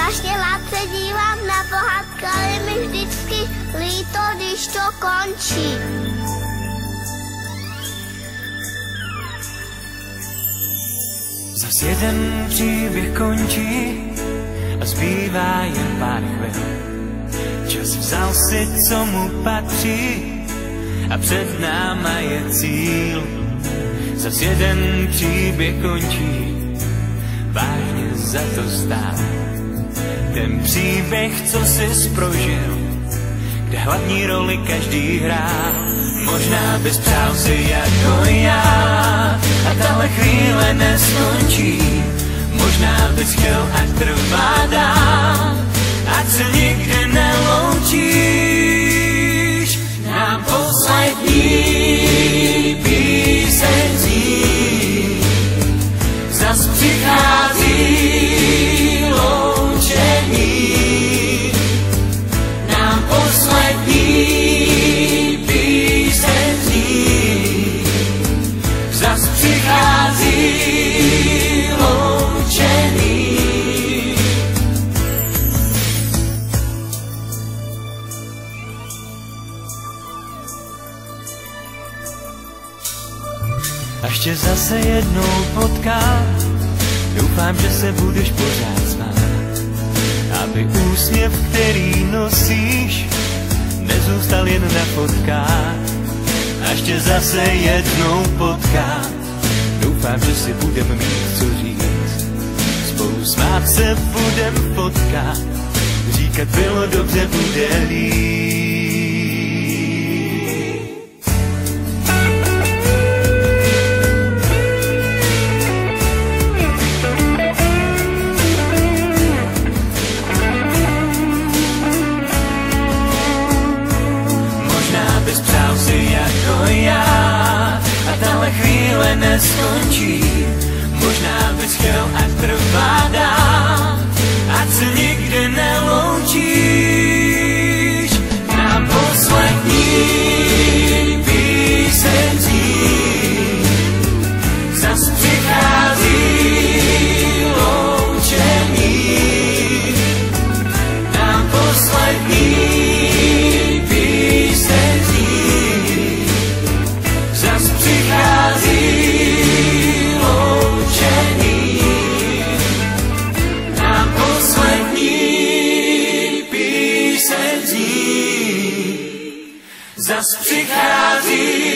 strašně rád se dívám na pohádky, ale je mi vždycky líto, když to končí. Zas jeden příběh končí a zbývá jen pár chvil. Čas vzal si, co mu patří a před náma je cíl. Zas jeden příběh končí, vážně za to stál. Ten příběh, co jsi prožil, kde hlavní roli každý hrál. Možná bys přál si jako já a tahle chvíle neskončí. Možná bys chtěl, ať trvá dál, ať se nikdy neloučíš. Na poslední píseň zní, zas přichází loučení. Na poslední píseň zní, zas přichází loučení. Až tě zase jednou potkám, doufám, že se budeš pořád smát, aby úsměv, který nosíš, nezůstal jen na fotkách. Až tě zase jednou potkám, doufám, že si budem mít co říct. Spolu smát se budem potkat, říkat bylo dobře, bude líp. Přál si jako já a tahle chvíle neskončí. Možná bys chtěl, ať trvá dál, ať se nikdy neloučíš. Na poslední píseň zní, zas přichází loučení. Na poslední zas přichází